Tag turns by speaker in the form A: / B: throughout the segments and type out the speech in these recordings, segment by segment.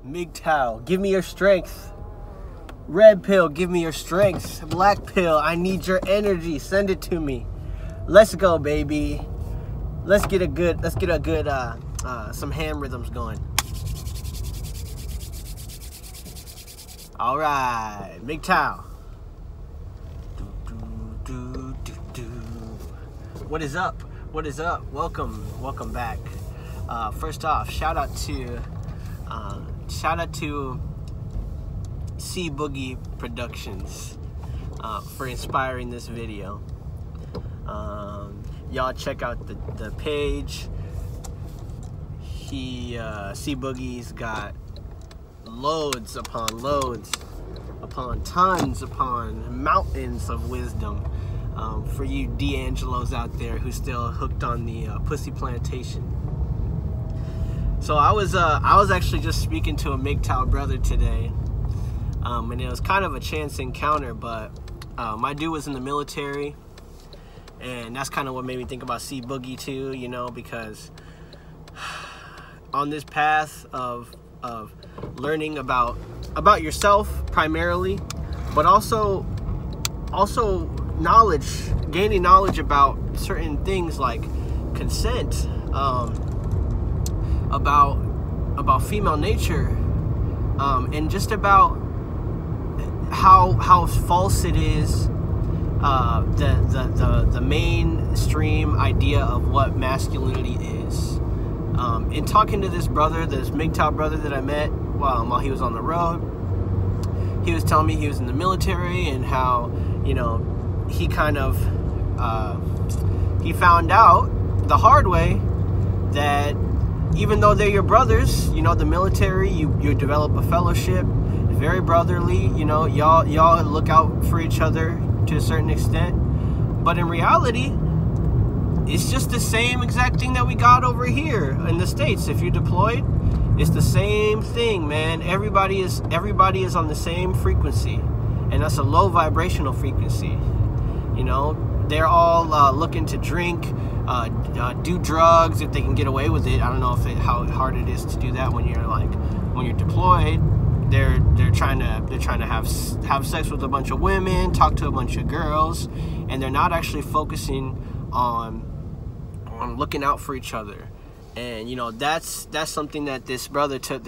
A: mgtow, give me your strength. Red pill, give me your strength. Black pill, I need your energy. Send it to me. Let's go, baby. Let's get a good some hand rhythms going. All right, mgtow. What is up? What is up? Welcome back. First off, shout out to C Boogie Productions for inspiring this video. Y'all check out the page. C Boogie's got loads upon loads upon tons upon mountains of wisdom for you D'Angelos out there who's still hooked on the pussy plantation. So I was actually just speaking to a mgtow brother today, and it was kind of a chance encounter, but my dude was in the military, and that's kind of what made me think about C Boogie too, you know, because on this path of learning about yourself primarily, but also gaining knowledge about certain things like consent, about female nature, and just about how false it is, the mainstream idea of what masculinity is. In talking to this mgtow brother that I met while he was on the road, he was telling me he was in the military and how, you know, he kind of he found out the hard way that even though they're your brothers, you know, the military, you develop a fellowship, very brotherly, you know, y'all look out for each other to a certain extent, but in reality, it's just the same exact thing that we got over here in the States. If you're deployed, it's the same thing, man. Everybody is on the same frequency, and that's a low vibrational frequency. You know, they're all looking to drink, do drugs if they can get away with it. I don't know how hard it is to do that when you're deployed. They're trying to have sex with a bunch of women, talk to a bunch of girls, and they're not actually focusing on looking out for each other. And you know, that's something that this brother told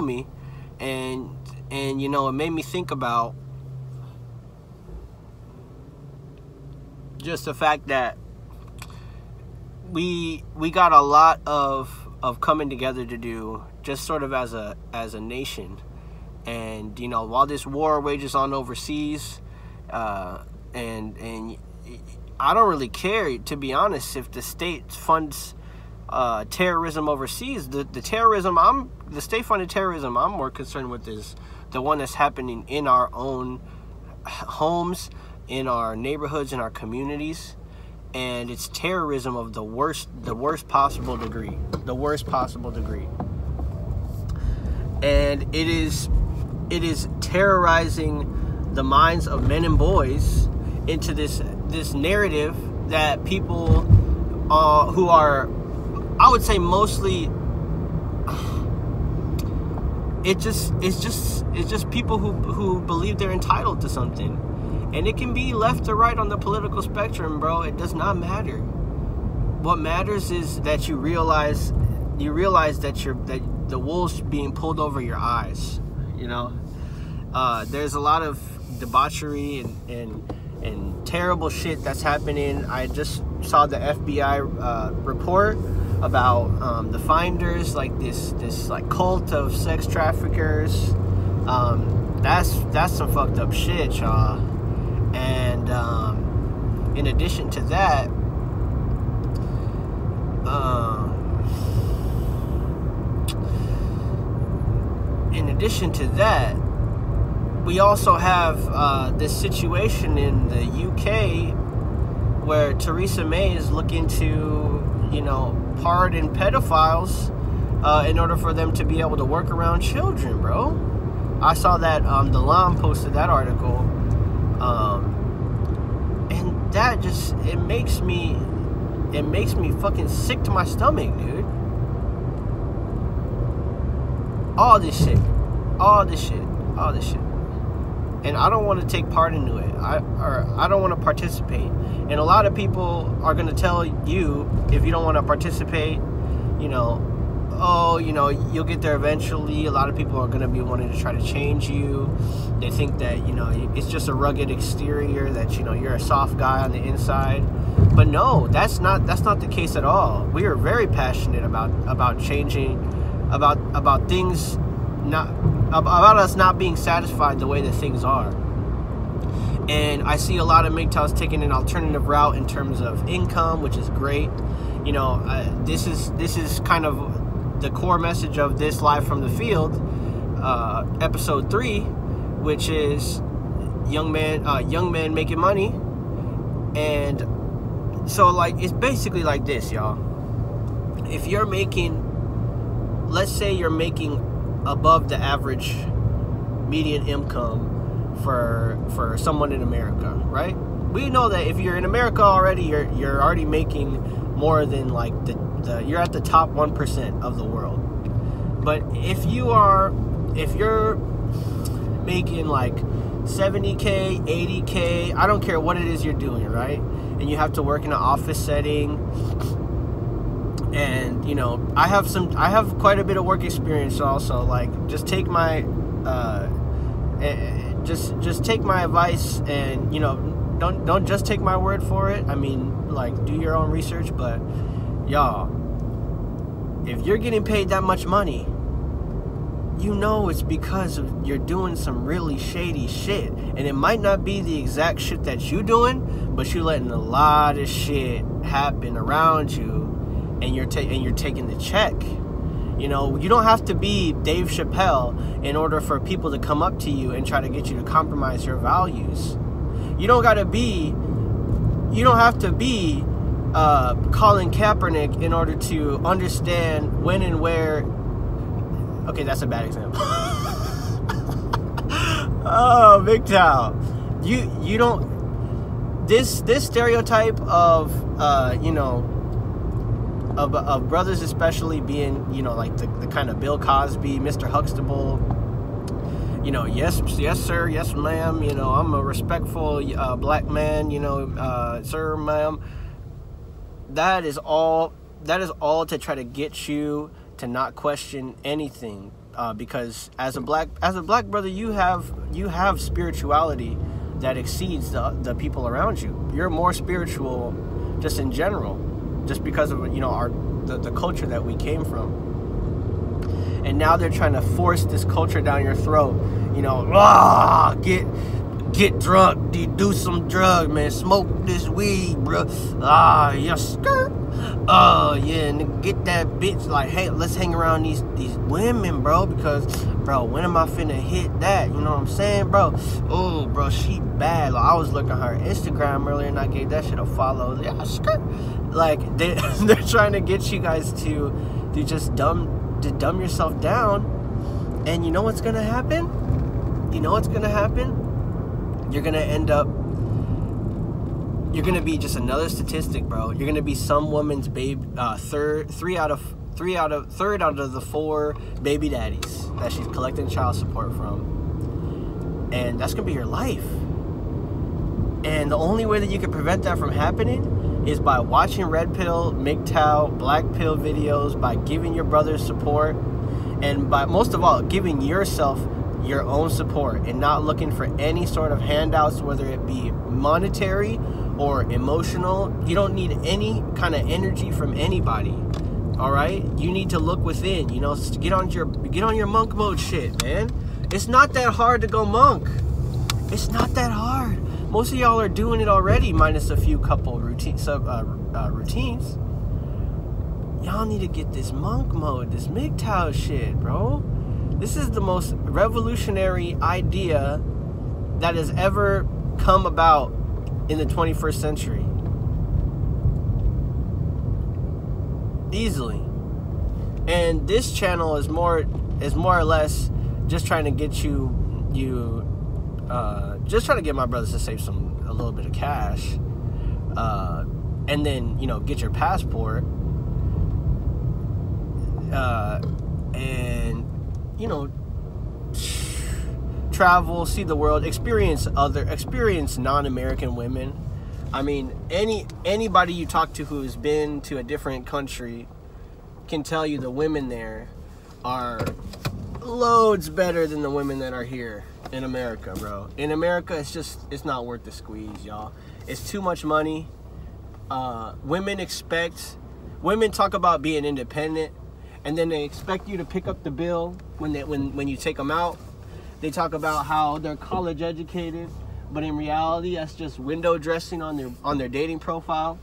A: me, and you know, it made me think about just the fact that we got a lot of coming together to do, just sort of as a nation. And you know, while this war wages on overseas, and I don't really care, to be honest, if the state funds terrorism overseas. The state-funded terrorism I'm more concerned with is the one that's happening in our own homes, in our neighborhoods, in our communities, and it's terrorism of the worst possible degree, and it is terrorizing the minds of men and boys into this narrative that people who are, I would say, mostly, it's just people who believe they're entitled to something. And it can be left or right on the political spectrum, bro. It does not matter. What matters is that you realize that the wool's being pulled over your eyes. You know, there's a lot of debauchery and terrible shit that's happening. I just saw the FBI report about the finders, like this like cult of sex traffickers. That's some fucked up shit, y'all. And in addition to that, we also have this situation in the UK where Theresa May is looking to, you know, pardon pedophiles in order for them to be able to work around children, bro. I saw that the Lam posted that article, and that just it makes me fucking sick to my stomach, dude. all this shit, all this shit, all this shit. And I don't want to take part into it. I don't want to participate. And a lot of people are going to tell you, if you don't want to participate, you know, oh, you know, you'll get there eventually. A lot of people are going to be wanting to try to change you. They think that, you know, it's just a rugged exterior, that, you know, you're a soft guy on the inside. But no, that's not the case at all. We are very passionate about changing, about things, about us not being satisfied the way that things are. And I see a lot of MGTOWs taking an alternative route in terms of income, which is great. You know, this is kind of the core message of this Live from the Field, episode 3, which is young man making money. And so, like, it's basically like this, y'all. If you're making, let's say you're making above the average median income for someone in America, right? We know that if you're in America already, you're already making more than, like, you're at the top 1% of the world. But if you're making like 70K, 80K, I don't care what it is you're doing, right? And you have to work in an office setting. And, you know, I have quite a bit of work experience also. Like, just take my just take my advice, and, you know, don't just take my word for it. I mean, like, do your own research. But y'all, if you're getting paid that much money, you know it's because you're doing some really shady shit. And it might not be the exact shit that you doing, but you're letting a lot of shit happen around you, and you're taking the check. You know, you don't have to be Dave Chappelle in order for people to come up to you and try to get you to compromise your values. You don't have to be Colin Kaepernick in order to understand when and where. Okay, that's a bad example. Oh, MGTOW. You don't. This stereotype of you know, of brothers especially being, you know, like the kind of Bill Cosby, Mr. Huxtable. You know, yes sir, yes ma'am. You know, I'm a respectful black man. You know, sir, ma'am. That is all to try to get you to not question anything, because as a black brother, you have spirituality that exceeds the people around you. You're more spiritual just in general, just because of, you know, the culture that we came from. And now they're trying to force this culture down your throat. You know, get drunk, do some drugs, man, smoke this weed, bro. Yes, skirt. Yeah, and get that bitch, like, hey, let's hang around these women, bro, because, bro, when am I finna hit that? You know what I'm saying, bro? Oh, bro, she bad. Like, I was looking at her Instagram earlier, and I gave that shit a follow. Yeah, skirt. Like, they're trying to get you guys to just dumb yourself down. And you know what's gonna happen? You're gonna end up, you're gonna be just another statistic, bro. You're gonna be some woman's third out of the 4 baby daddies that she's collecting child support from, and that's gonna be your life. And the only way that you can prevent that from happening is by watching red pill, MGTOW, black pill videos, by giving your brothers support, and by, most of all, giving yourself your own support and not looking for any sort of handouts, whether it be monetary or emotional. You don't need any kind of energy from anybody. All right, you need to look within. You know, get on your monk mode shit, man. It's not that hard to go monk. It's not that hard. Most of y'all are doing it already, minus a few couple routines. Y'all need to get this monk mode, this MGTOW shit, bro. This is the most revolutionary idea that has ever come about in the 21st century. Easily. And this channel is more or less just trying to get just trying to get my brothers to save a little bit of cash, and then, you know, get your passport, and travel, see the world, experience non-American women. I mean, anybody you talk to who's been to a different country can tell you the women there are loads better than the women that are here in America, bro. In America, it's not worth the squeeze, y'all. It's too much money. Women talk about being independent, and then they expect you to pick up the bill when you take them out. They talk about how they're college educated, but in reality, that's just window dressing on their dating profile.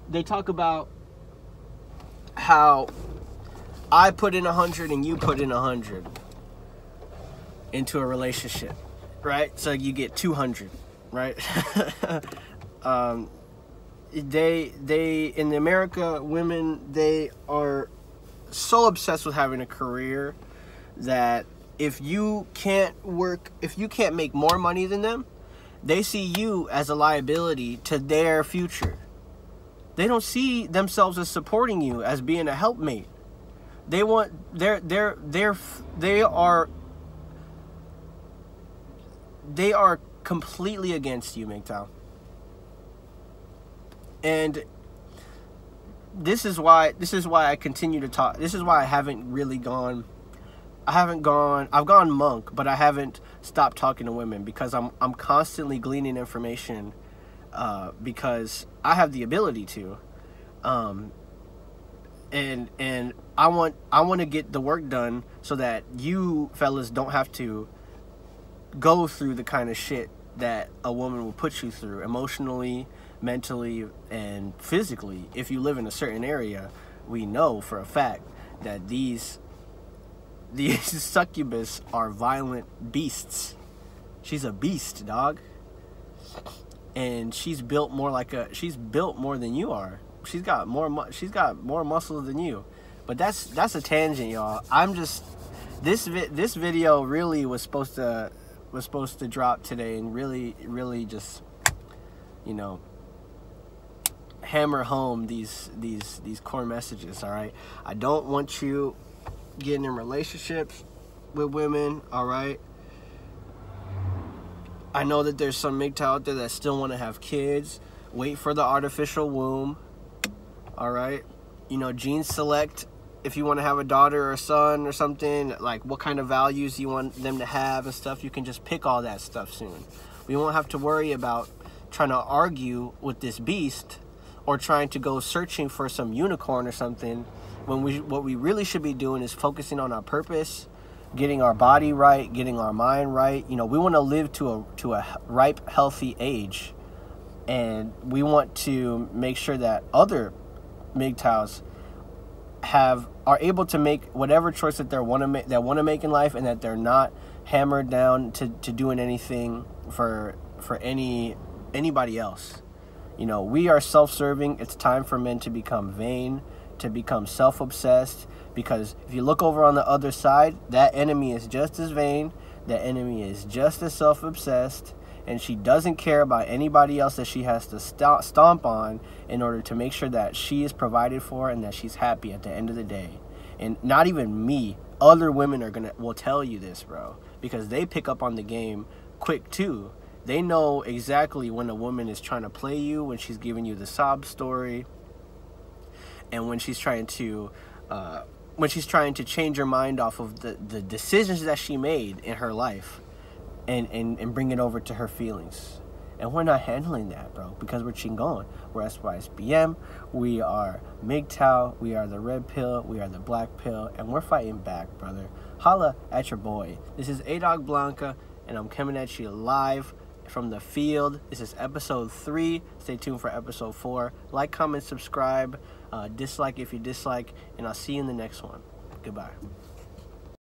A: They talk about how I put in 100 and you put in 100 into a relationship, right? So you get 200, right? They in America, women, they are so obsessed with having a career that if you can't make more money than them, they see you as a liability to their future. They don't see themselves as supporting you, as being a helpmate. They are completely against you, MGTOW. And this is why I continue to talk. This is why I haven't really gone. I've gone monk, but I haven't stopped talking to women, because I'm constantly gleaning information, because I have the ability to, and I want to get the work done so that you fellas don't have to go through the kind of shit that a woman will put you through emotionally, mentally, and physically. If you live in a certain area, we know for a fact that these succubus are violent beasts. She's a beast, dog. And she's built more than you are. She's got more muscles than you. But that's a tangent, y'all. This video really was supposed to drop today, and really just, hammer home these core messages. All right, I don't want you getting in relationships with women. All right, I know that there's some MGTOW out there that still want to have kids. Wait for the artificial womb. All right, gene select if you want to have a daughter or a son or something, like what kind of values you want them to have and stuff. You can just pick all that stuff soon. We won't have to worry about trying to argue with this beast or trying to go searching for some unicorn or something, when what we really should be doing is focusing on our purpose, getting our body right, getting our mind right. We want to live to a ripe, healthy age, and we want to make sure that other MGTOWs are able to make whatever choice that they want to make in life, and that they're not hammered down to doing anything for anybody else. We are self-serving. It's time for men to become vain, to become self-obsessed, because if you look over on the other side, that enemy is just as vain, that enemy is just as self-obsessed, and she doesn't care about anybody else that she has to stomp on in order to make sure that she is provided for and that she's happy at the end of the day. And not even me, other women will tell you this, bro, because they pick up on the game quick too. They know exactly when a woman is trying to play you, when she's giving you the sob story, and when she's trying to change your mind off of the decisions that she made in her life, and bring it over to her feelings. And we're not handling that, bro, because we're Chingon. We're SYSBM. We are MGTOW. We are the red pill. We are the black pill. And we're fighting back, brother. Holla at your boy. This is A-Dog Blanca, and I'm coming at you live from the field. This is episode 3. Stay tuned for episode 4. Like, comment, subscribe. Dislike if you dislike. And I'll see you in the next one. Goodbye.